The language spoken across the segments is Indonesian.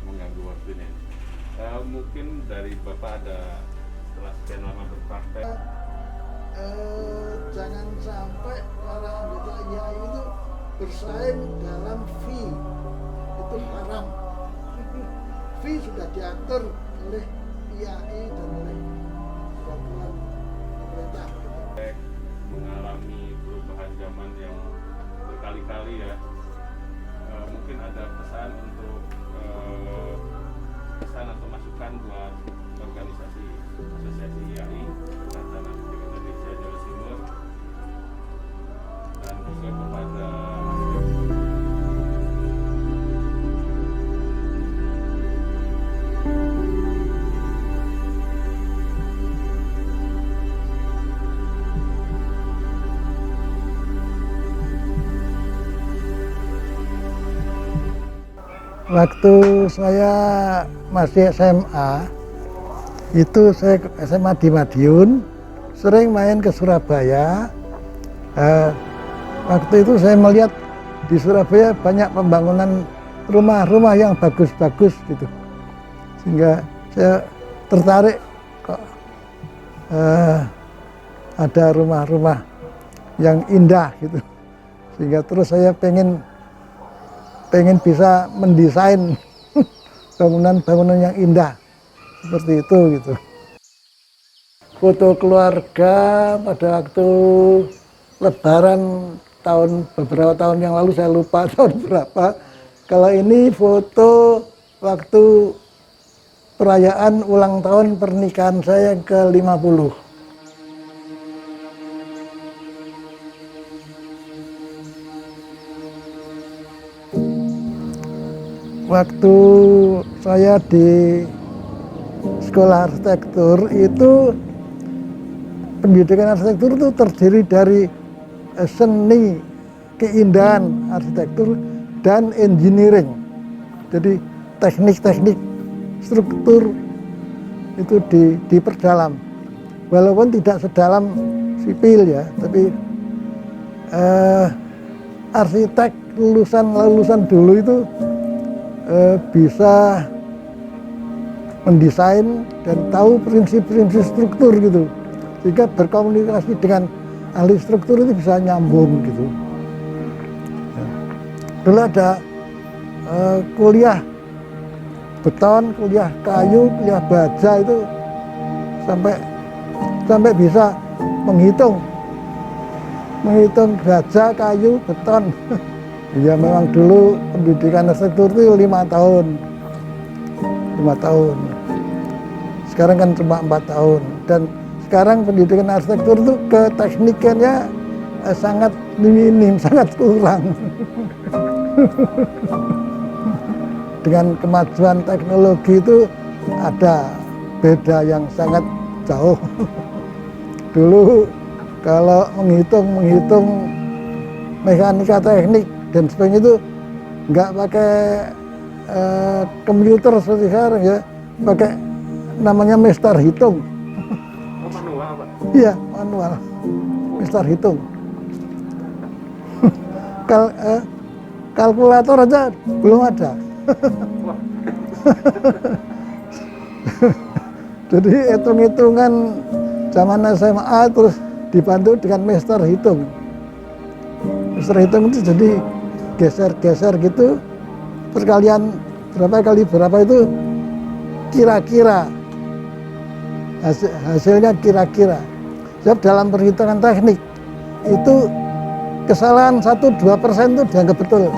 mengganggu waktunya. Mungkin dari Bapak ada setelah sekian lama berpraktek. Jangan sampai para anggota IAI itu bersaing dalam fee, itu haram. Fee sudah diatur oleh IAI dan oleh peraturan pemerintah. Mengalami perubahan zaman yang berkali-kali ya. Mungkin ada pesan untuk pesan atau masukan buat organisasi asosiasi IAI Ikatan Arsitek Indonesia Jawa Timur dan juga kepada Waktu saya masih SMA, itu saya SMA di Madiun, sering main ke Surabaya. Waktu itu saya melihat di Surabaya banyak pembangunan rumah-rumah yang bagus-bagus gitu, sehingga saya tertarik kok ada rumah-rumah yang indah gitu, sehingga terus saya pengen bisa mendesain bangunan-bangunan yang indah seperti itu gitu. Foto keluarga pada waktu Lebaran beberapa tahun yang lalu, saya lupa tahun berapa. Kalau ini foto waktu perayaan ulang tahun pernikahan saya yang ke-50. Waktu saya di sekolah arsitektur itu, pendidikan arsitektur itu terdiri dari seni, keindahan arsitektur, dan engineering. Jadi teknik-teknik struktur itu diperdalam. Walaupun tidak sedalam sipil ya, tapi arsitek lulusan dulu itu bisa mendesain dan tahu prinsip-prinsip struktur gitu, sehingga berkomunikasi dengan ahli struktur itu bisa nyambung gitu. Dulu ada kuliah beton, kuliah kayu, kuliah baja itu sampai bisa menghitung baja, kayu, beton. Ya memang dulu pendidikan arsitektur itu 5 tahun. Sekarang kan cuma 4 tahun. Dan sekarang pendidikan arsitektur itu keteknikannya sangat minim, sangat kurang. Dengan kemajuan teknologi itu ada beda yang sangat jauh. Dulu kalau menghitung mekanika teknik dan sebagainya itu nggak pakai komputer seperti sekarang ya, pakai namanya Mister Hitung. manual, Pak. Iya, manual. Mister Hitung. Kalkulator aja belum ada. Jadi hitung-hitungan zaman SMA terus dibantu dengan Mister Hitung. Mister Hitung itu jadi geser-geser gitu, perkalian berapa kali berapa itu kira-kira, hasilnya kira-kira. Sebab dalam perhitungan teknik itu kesalahan 1-2% itu dianggap betul.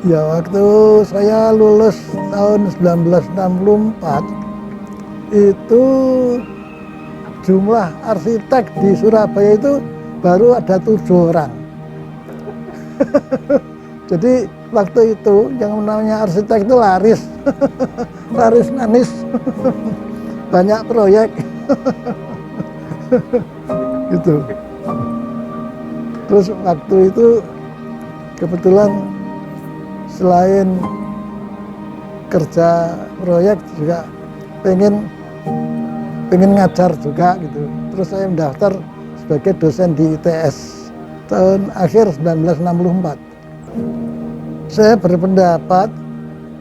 Ya, waktu saya lulus tahun 1964, itu jumlah arsitek di Surabaya itu baru ada 7 orang. Jadi waktu itu yang namanya arsitek itu laris, laris manis, banyak proyek. Gitu. Terus waktu itu kebetulan selain kerja proyek juga pengen ngajar juga gitu. Terus saya mendaftar sebagai dosen di ITS tahun akhir 1964. Saya berpendapat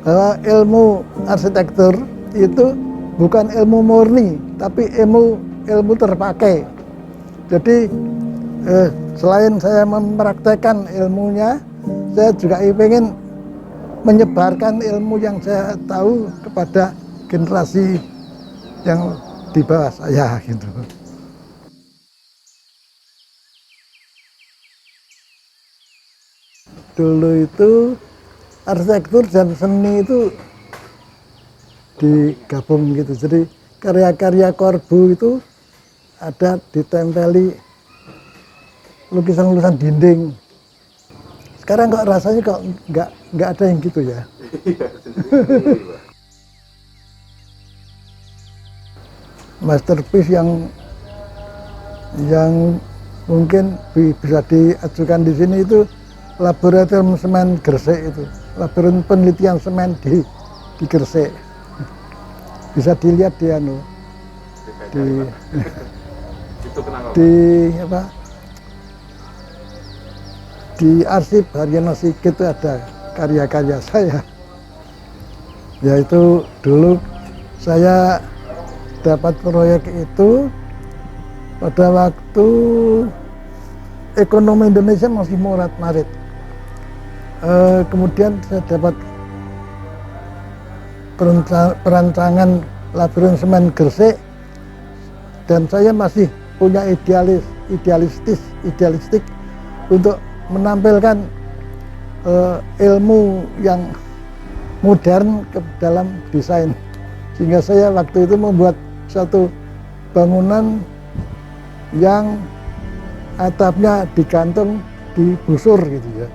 bahwa ilmu arsitektur itu bukan ilmu murni, tapi ilmu terpakai. Jadi selain saya mempraktekkan ilmunya, saya juga ingin menyebarkan ilmu yang saya tahu kepada generasi yang di bawah saya gitu. Dulu itu arsitektur dan seni itu digabung gitu. Jadi karya-karya Korbu itu ada ditempeli lukisan-lukisan dinding. Sekarang kok rasanya kok nggak ada yang gitu ya. Masterpiece yang mungkin bisa diajukan di sini itu laboratorium semen Gresik itu, laboratorium penelitian semen di Gresik. Bisa dilihat di Itu kenapa? Di arsip Haryono Sigit itu ada karya-karya saya. Yaitu dulu saya dapat proyek itu pada waktu ekonomi Indonesia masih morat-marit. Kemudian saya dapat perancangan laboratorium semen Gresik dan saya masih punya idealistik untuk menampilkan ilmu yang modern ke dalam desain, sehingga saya waktu itu membuat satu bangunan yang atapnya digantung di busur gitu ya.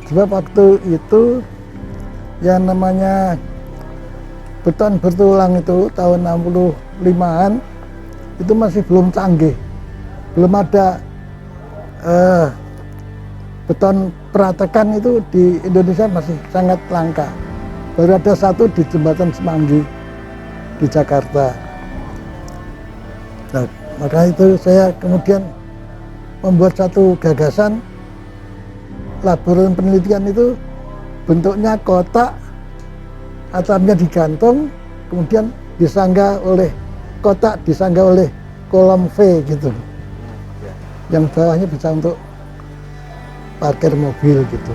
Sebab waktu itu yang namanya beton bertulang itu tahun 65-an itu masih belum canggih, belum ada beton peratekan itu di Indonesia masih sangat langka. Baru ada satu di Jembatan Semanggi di Jakarta. Nah, maka itu saya kemudian membuat satu gagasan laboratorium penelitian itu bentuknya kotak, atapnya digantung, kemudian disangga oleh kotak, disangga oleh kolom V gitu. Yang bawahnya bisa untuk parkir mobil gitu.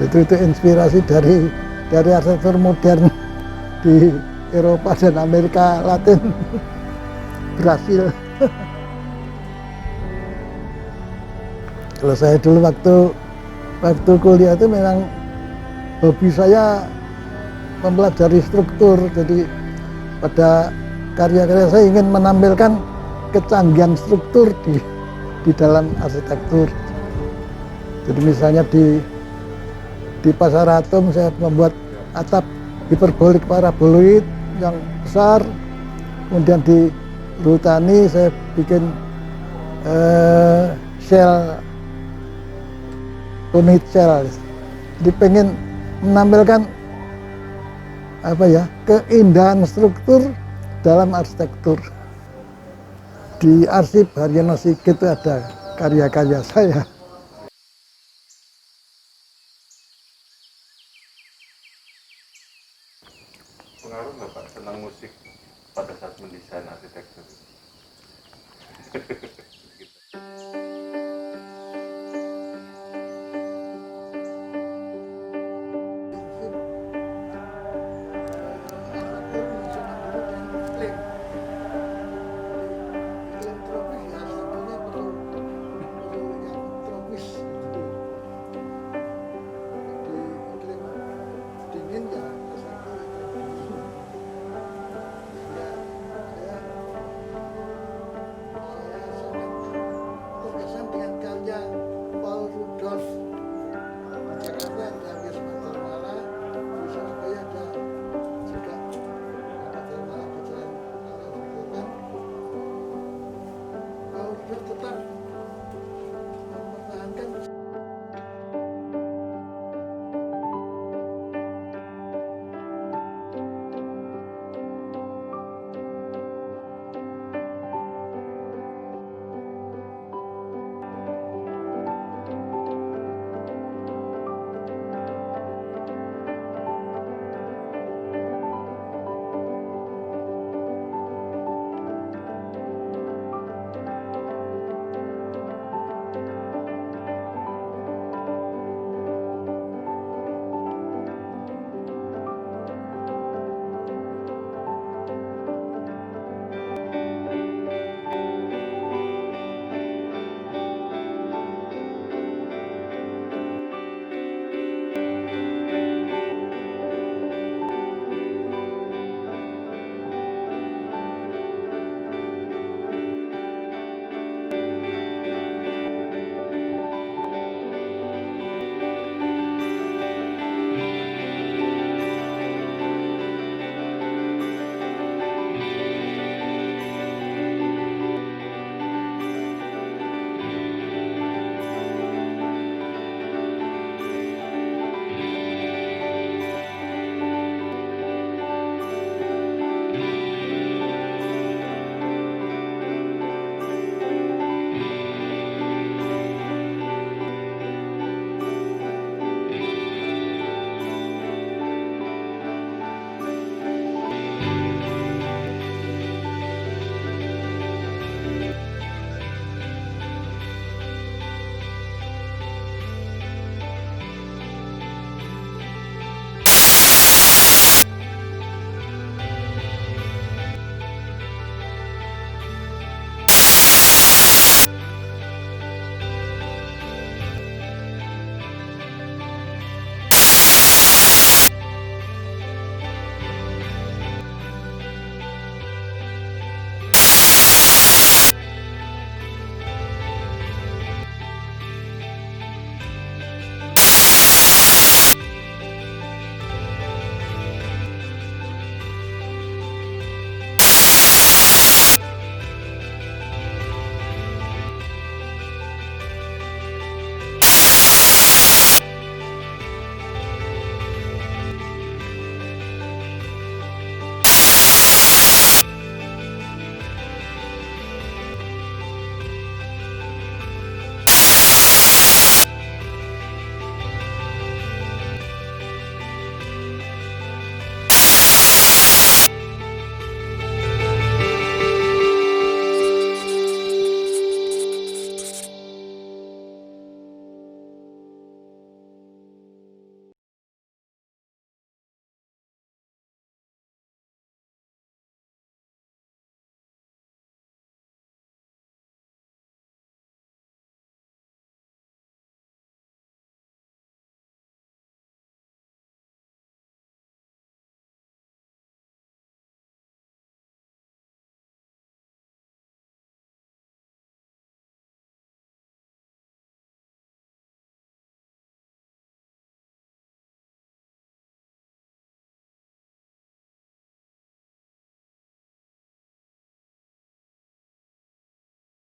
Itu inspirasi dari arsitektur modern di Eropa dan Amerika Latin, Brasil. Kalau saya dulu waktu kuliah itu memang hobi saya mempelajari struktur, jadi pada karya-karya saya ingin menampilkan kecanggihan struktur di dalam arsitektur. Jadi misalnya di Pasar Atom saya membuat atap hiperbolik paraboloid yang besar, kemudian di Rutani saya bikin shell, unit shell. Jadi pengen menampilkan keindahan struktur dalam arsitektur. Di arsip Haryono Sigit itu ada karya-karya saya. Pengaruh nggak Pak tentang musik pada saat mendesain arsitektur?